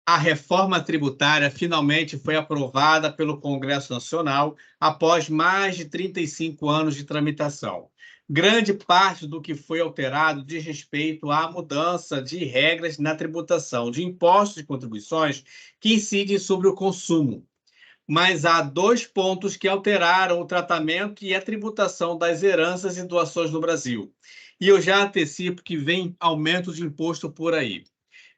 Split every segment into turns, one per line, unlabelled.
A reforma tributária finalmente foi aprovada pelo Congresso Nacional após mais de 35 anos de tramitação. Grande parte do que foi alterado diz respeito à mudança de regras na tributação de impostos e contribuições que incidem sobre o consumo. Mas há dois pontos que alteraram o tratamento e a tributação das heranças e doações no Brasil. E eu já antecipo que vem aumento de imposto por aí.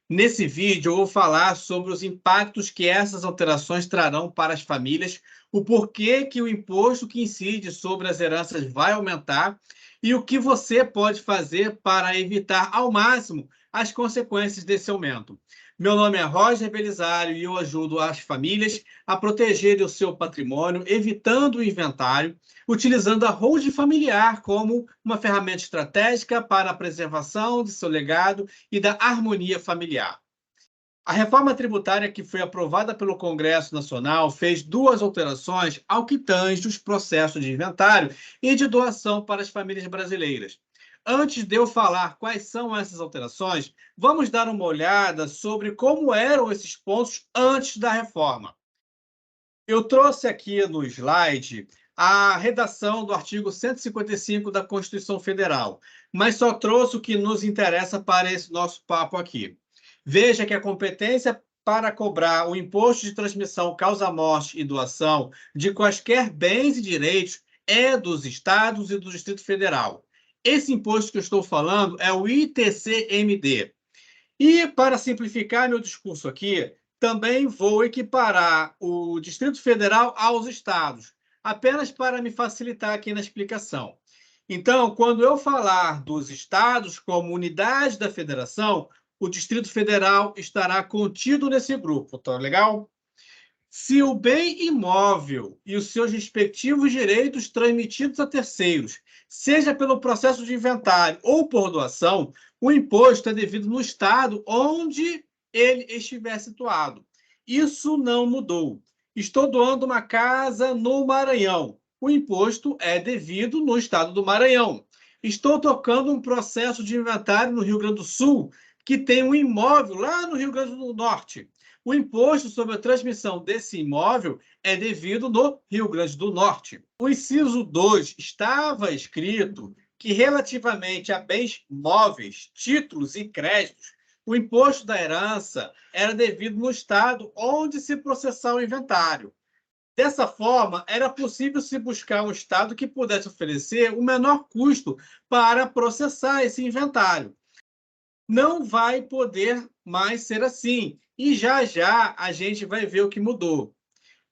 Nesse vídeo, eu vou falar sobre os impactos que essas alterações trarão para as famílias, o porquê que o imposto que incide sobre as heranças vai aumentar e o que você pode fazer para evitar ao máximo as consequências desse aumento. Meu nome é Roger Belisário e eu ajudo as famílias a protegerem o seu patrimônio, evitando o inventário, utilizando a holding familiar como uma ferramenta estratégica para a preservação de seu legado e da harmonia familiar. A reforma tributária que foi aprovada pelo Congresso Nacional fez duas alterações ao que tange os processos de inventário e de doação para as famílias brasileiras. Antes de eu falar quais são essas alterações, vamos dar uma olhada sobre como eram esses pontos antes da reforma. Eu trouxe aqui no slide a redação do artigo 155 da Constituição Federal, mas só trouxe o que nos interessa para esse nosso papo aqui. Veja que a competência para cobrar o imposto de transmissão, causa-morte e doação de quaisquer bens e direitos é dos estados e do Distrito Federal. Esse imposto que eu estou falando é o ITCMD. E, para simplificar meu discurso aqui, também vou equiparar o Distrito Federal aos estados, apenas para me facilitar aqui na explicação. Então, quando eu falar dos estados como unidade da federação, o Distrito Federal estará contido nesse grupo, tá legal? Se o bem imóvel e os seus respectivos direitos transmitidos a terceiros, seja pelo processo de inventário ou por doação, o imposto é devido no estado onde ele estiver situado. Isso não mudou. Estou doando uma casa no Maranhão. O imposto é devido no estado do Maranhão. Estou tocando um processo de inventário no Rio Grande do Sul, que tem um imóvel lá no Rio Grande do Norte. O imposto sobre a transmissão desse imóvel é devido no Rio Grande do Norte. O inciso 2 estava escrito que, relativamente a bens móveis, títulos e créditos, o imposto da herança era devido no estado onde se processar o inventário. Dessa forma, era possível se buscar um estado que pudesse oferecer o menor custo para processar esse inventário. Não vai poder mais ser assim. E já já a gente vai ver o que mudou.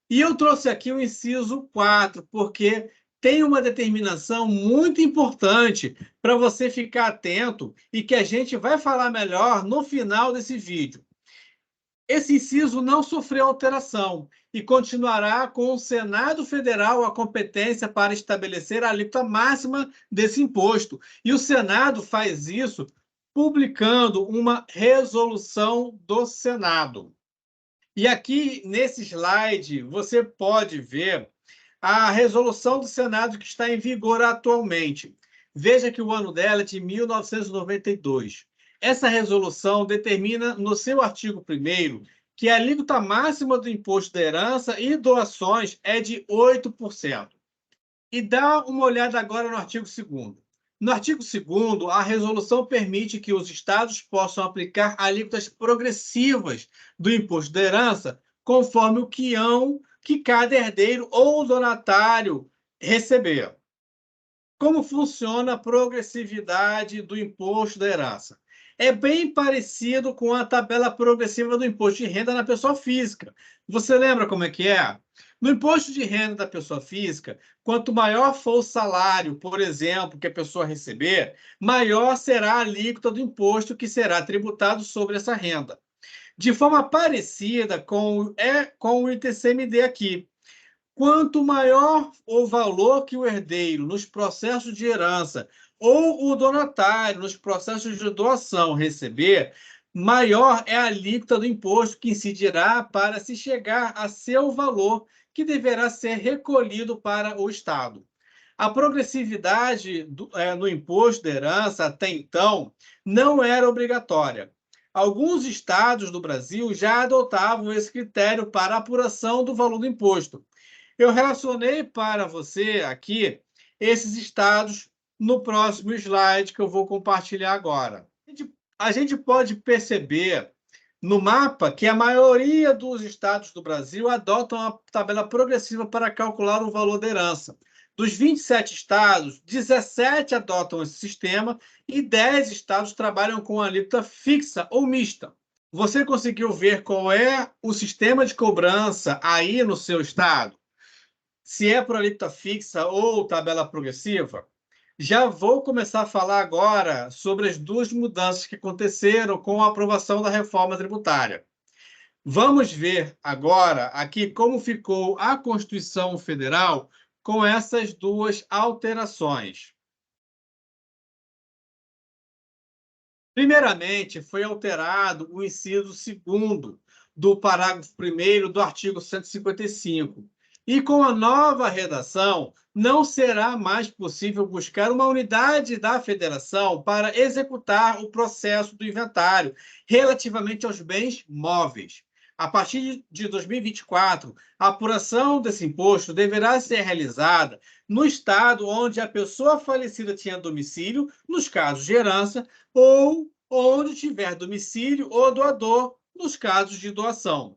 E eu trouxe aqui o inciso 4, porque tem uma determinação muito importante para você ficar atento e que a gente vai falar melhor no final desse vídeo. Esse inciso não sofreu alteração e continuará com o Senado Federal a competência para estabelecer a alíquota máxima desse imposto. E o Senado faz isso publicando uma resolução do Senado. E aqui nesse slide você pode ver a resolução do Senado que está em vigor atualmente. Veja que o ano dela é de 1992. Essa resolução determina no seu artigo 1º que a alíquota máxima do imposto da herança e doações é de 8%. E dá uma olhada agora no artigo 2º. No artigo 2º, a resolução permite que os estados possam aplicar alíquotas progressivas do imposto da herança conforme o quião que cada herdeiro ou donatário receber. Como funciona a progressividade do imposto da herança? É bem parecido com a tabela progressiva do imposto de renda na pessoa física. Você lembra como é que é? No imposto de renda da pessoa física, quanto maior for o salário, por exemplo, que a pessoa receber, maior será a alíquota do imposto que será tributado sobre essa renda. De forma parecida com o ITCMD aqui. Quanto maior o valor que o herdeiro nos processos de herança ou o donatário nos processos de doação receber, maior é a alíquota do imposto que incidirá para se chegar a seu valor, que deverá ser recolhido para o Estado. A progressividade no imposto da herança, até então, não era obrigatória. alguns estados do Brasil já adotavam esse critério para apuração do valor do imposto. Eu relacionei para você aqui esses estados no próximo slide que eu vou compartilhar agora. A gente pode perceber no mapa que a maioria dos estados do Brasil adotam a tabela progressiva para calcular o valor da herança. Dos 27 estados, 17 adotam esse sistema e 10 estados trabalham com alíquota fixa ou mista. Você conseguiu ver qual é o sistema de cobrança aí no seu estado? Se é por alíquota fixa ou tabela progressiva? Já vou começar a falar agora sobre as duas mudanças que aconteceram com a aprovação da reforma tributária. Vamos ver agora aqui como ficou a Constituição Federal com essas duas alterações. Primeiramente, foi alterado o inciso 2º do parágrafo 1º do artigo 155. E com a nova redação, não será mais possível buscar uma unidade da federação para executar o processo do inventário relativamente aos bens móveis. A partir de 2024, a apuração desse imposto deverá ser realizada no estado onde a pessoa falecida tinha domicílio, nos casos de herança, ou onde tiver domicílio ou doador, nos casos de doação.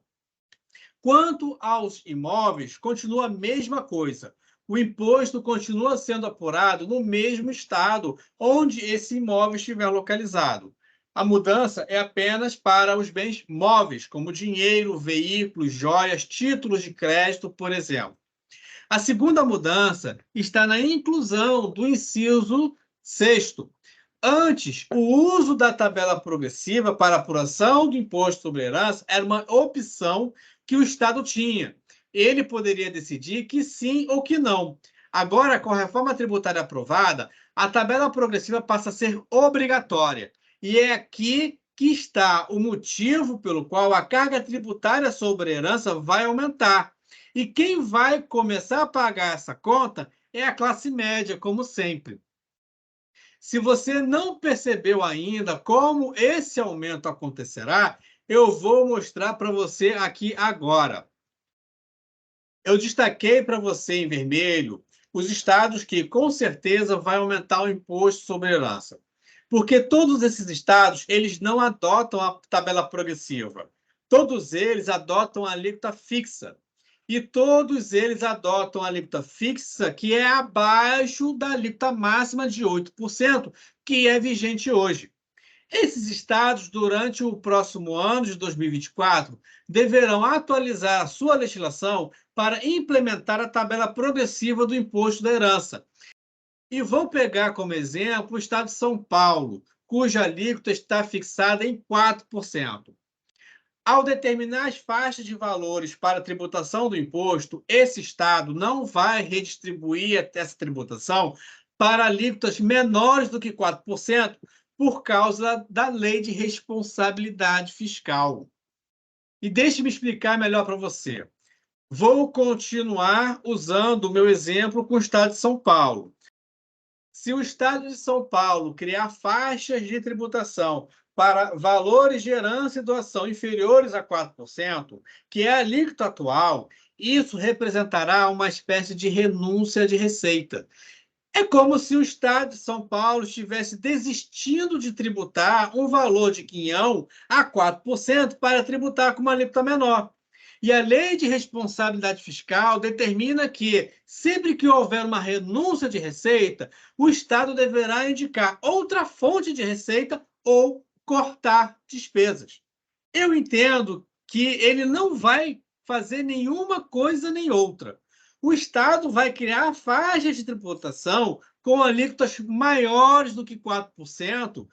Quanto aos imóveis, continua a mesma coisa. O imposto continua sendo apurado no mesmo estado onde esse imóvel estiver localizado. A mudança é apenas para os bens móveis, como dinheiro, veículos, joias, títulos de crédito, por exemplo. A segunda mudança está na inclusão do inciso 6º. Antes, o uso da tabela progressiva para apuração do imposto sobre herança era uma opção que o Estado tinha. Ele poderia decidir que sim ou que não. Agora, com a reforma tributária aprovada, a tabela progressiva passa a ser obrigatória. E é aqui que está o motivo pelo qual a carga tributária sobre a herança vai aumentar. E quem vai começar a pagar essa conta é a classe média, como sempre. Se você não percebeu ainda como esse aumento acontecerá, eu vou mostrar para você aqui agora. Eu destaquei para você em vermelho os estados que, com certeza, vai aumentar o imposto sobre herança. Porque todos esses estados, eles não adotam a tabela progressiva. Todos eles adotam a alíquota fixa. E todos eles adotam a alíquota fixa, que é abaixo da alíquota máxima de 8%, que é vigente hoje. Esses estados, durante o próximo ano de 2024, deverão atualizar a sua legislação para implementar a tabela progressiva do imposto da herança. E vou pegar como exemplo o estado de São Paulo, cuja alíquota está fixada em 4%. Ao determinar as faixas de valores para a tributação do imposto, esse Estado não vai redistribuir essa tributação para alíquotas menores do que 4% por causa da Lei de Responsabilidade Fiscal. E deixe-me explicar melhor para você. Vou continuar usando o meu exemplo com o Estado de São Paulo. Se o Estado de São Paulo criar faixas de tributação para valores de herança e doação inferiores a 4%, que é a alíquota atual, isso representará uma espécie de renúncia de receita. É como se o Estado de São Paulo estivesse desistindo de tributar um valor de quinhão a 4% para tributar com uma alíquota menor. E a Lei de Responsabilidade Fiscal determina que, sempre que houver uma renúncia de receita, o Estado deverá indicar outra fonte de receita ou cortar despesas. Eu entendo que ele não vai fazer nenhuma coisa nem outra. O Estado vai criar faixas de tributação com alíquotas maiores do que 4%,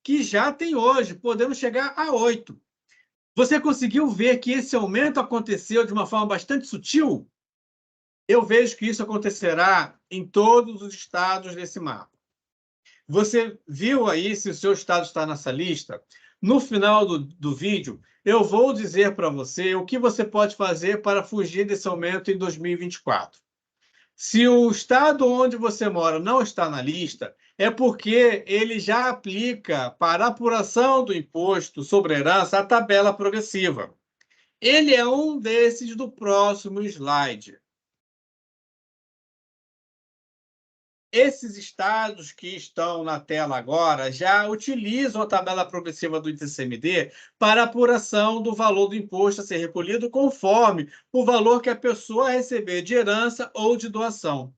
que já tem hoje, podendo chegar a 8%. Você conseguiu ver que esse aumento aconteceu de uma forma bastante sutil? Eu vejo que isso acontecerá em todos os estados desse mapa. Você viu aí se o seu estado está nessa lista? No final do vídeo, eu vou dizer para você o que você pode fazer para fugir desse aumento em 2024. Se o estado onde você mora não está na lista, é porque ele já aplica para a apuração do imposto sobre herança a tabela progressiva. Ele é um desses do próximo slide. Esses estados que estão na tela agora já utilizam a tabela progressiva do ITCMD para apuração do valor do imposto a ser recolhido conforme o valor que a pessoa receber de herança ou de doação.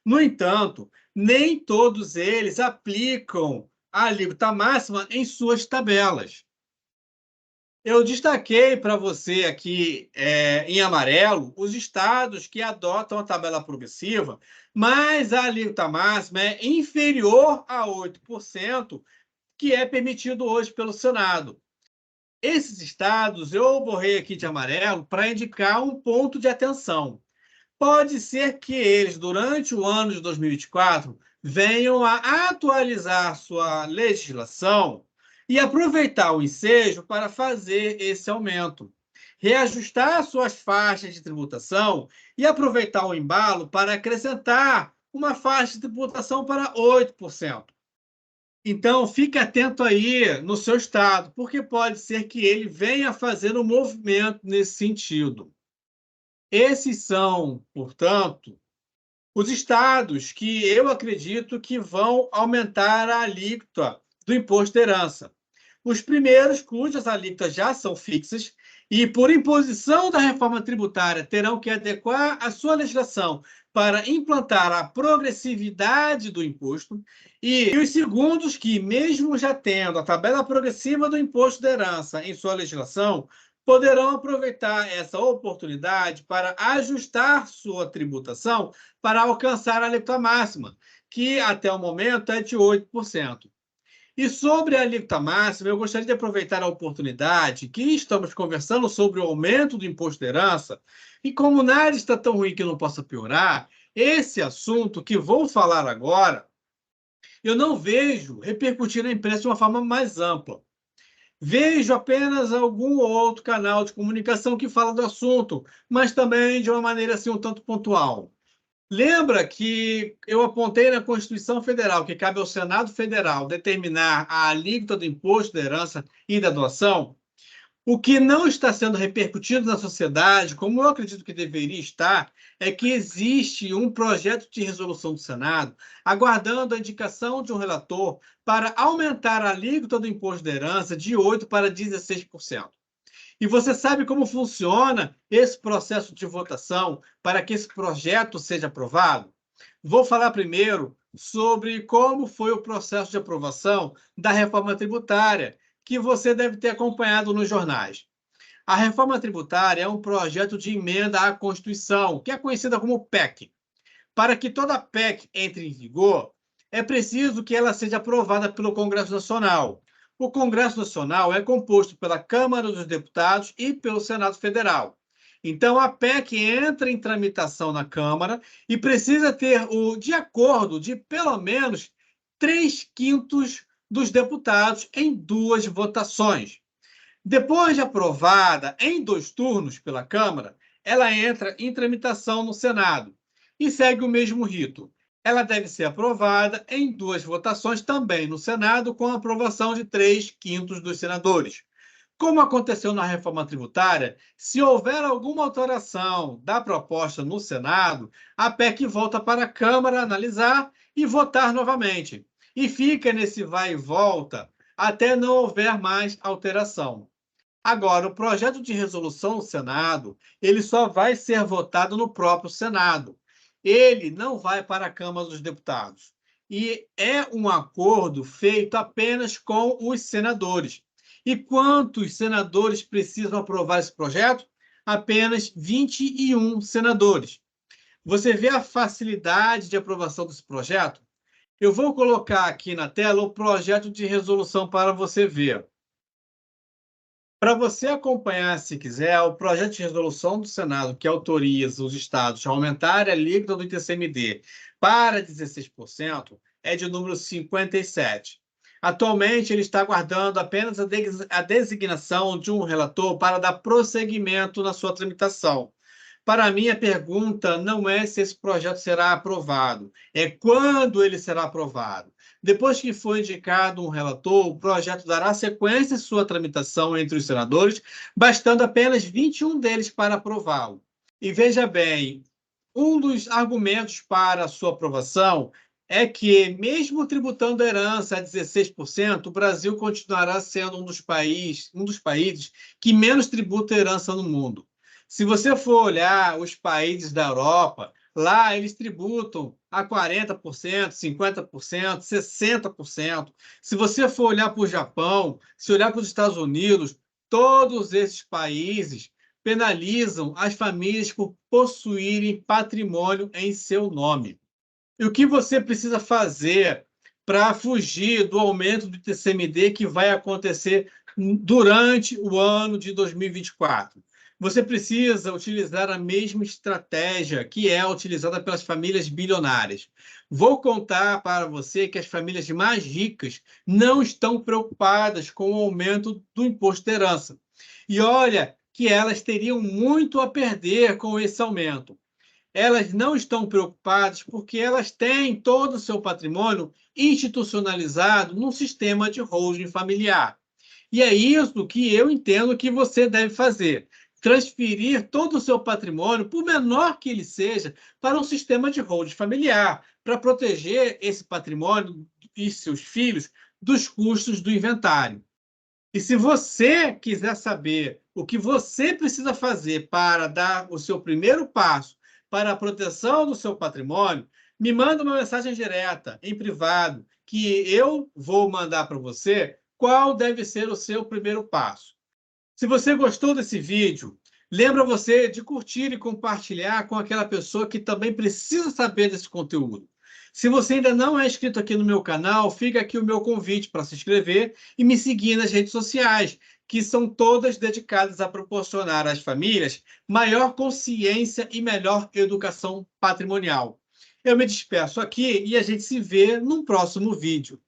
No entanto, nem todos eles aplicam a alíquota máxima em suas tabelas. Eu destaquei para você aqui, em amarelo, os estados que adotam a tabela progressiva, mas a alíquota máxima é inferior a 8%, que é permitido hoje pelo Senado. Esses estados eu borrei aqui de amarelo para indicar um ponto de atenção. Pode ser que eles, durante o ano de 2024, venham a atualizar sua legislação e aproveitar o ensejo para fazer esse aumento, reajustar suas faixas de tributação e aproveitar o embalo para acrescentar uma faixa de tributação para 8%. Então, fique atento aí no seu estado, porque pode ser que ele venha fazer um movimento nesse sentido. Esses são, portanto, os estados que eu acredito que vão aumentar a alíquota do imposto de herança. Os primeiros, cujas alíquotas já são fixas e, por imposição da reforma tributária, terão que adequar a sua legislação para implantar a progressividade do imposto, e os segundos, que, mesmo já tendo a tabela progressiva do imposto de herança em sua legislação, poderão aproveitar essa oportunidade para ajustar sua tributação para alcançar a alíquota máxima, que até o momento é de 8%. E sobre a alíquota máxima, eu gostaria de aproveitar a oportunidade que estamos conversando sobre o aumento do imposto de herança, e como nada está tão ruim que não possa piorar, esse assunto que vou falar agora, eu não vejo repercutir na imprensa de uma forma mais ampla. Vejo apenas algum outro canal de comunicação que fala do assunto, mas também de uma maneira assim um tanto pontual. Lembra que eu apontei na Constituição Federal que cabe ao Senado Federal determinar a alíquota do imposto da herança e da doação? O que não está sendo repercutido na sociedade, como eu acredito que deveria estar, é que existe um projeto de resolução do Senado aguardando a indicação de um relator para aumentar a alíquota do imposto da herança de 8% para 16%. E você sabe como funciona esse processo de votação para que esse projeto seja aprovado? Vou falar primeiro sobre como foi o processo de aprovação da reforma tributária, que você deve ter acompanhado nos jornais. A reforma tributária é um projeto de emenda à Constituição, que é conhecida como PEC. Para que toda PEC entre em vigor, é preciso que ela seja aprovada pelo Congresso Nacional. O Congresso Nacional é composto pela Câmara dos Deputados e pelo Senado Federal. Então, a PEC entra em tramitação na Câmara e precisa ter o de acordo de pelo menos 3/5 dos deputados em 2 votações. Depois de aprovada em 2 turnos pela Câmara, ela entra em tramitação no Senado e segue o mesmo rito. Ela deve ser aprovada em 2 votações também no Senado, com a aprovação de 3/5 dos senadores. Como aconteceu na reforma tributária, se houver alguma alteração da proposta no Senado, a PEC volta para a Câmara analisar e votar novamente. E fica nesse vai e volta até não houver mais alteração. Agora, o projeto de resolução do Senado, ele só vai ser votado no próprio Senado. Ele não vai para a Câmara dos Deputados. E é um acordo feito apenas com os senadores. E quantos senadores precisam aprovar esse projeto? Apenas 21 senadores. Você vê a facilidade de aprovação desse projeto? Eu vou colocar aqui na tela o projeto de resolução para você ver. Para você acompanhar, se quiser, o projeto de resolução do Senado que autoriza os estados a aumentarem a alíquota do ITCMD para 16% é de número 57. Atualmente, ele está aguardando apenas a designação de um relator para dar prosseguimento na sua tramitação. Para mim, a pergunta não é se esse projeto será aprovado, é quando ele será aprovado. Depois que for indicado um relator, o projeto dará sequência à sua tramitação entre os senadores, bastando apenas 21 deles para aprová-lo. E veja bem, um dos argumentos para a sua aprovação é que, mesmo tributando a herança a 16%, o Brasil continuará sendo um dos países que menos tributa a herança no mundo. Se você for olhar os países da Europa, lá eles tributam a 40%, 50%, 60%. Se você for olhar para o Japão, se olhar para os Estados Unidos, todos esses países penalizam as famílias por possuírem patrimônio em seu nome. E o que você precisa fazer para fugir do aumento do ITCMD que vai acontecer durante o ano de 2024? Você precisa utilizar a mesma estratégia que é utilizada pelas famílias bilionárias. Vou contar para você que as famílias mais ricas não estão preocupadas com o aumento do imposto de herança. E olha que elas teriam muito a perder com esse aumento. Elas não estão preocupadas porque elas têm todo o seu patrimônio institucionalizado num sistema de holding familiar. E é isso que eu entendo que você deve fazer: transferir todo o seu patrimônio, por menor que ele seja, para um sistema de holding familiar, para proteger esse patrimônio e seus filhos dos custos do inventário. E se você quiser saber o que você precisa fazer para dar o seu primeiro passo para a proteção do seu patrimônio, me manda uma mensagem direta, em privado, que eu vou mandar para você qual deve ser o seu primeiro passo. Se você gostou desse vídeo, lembra você de curtir e compartilhar com aquela pessoa que também precisa saber desse conteúdo. Se você ainda não é inscrito aqui no meu canal, fica aqui o meu convite para se inscrever e me seguir nas redes sociais, que são todas dedicadas a proporcionar às famílias maior consciência e melhor educação patrimonial. Eu me despeço aqui e a gente se vê num próximo vídeo.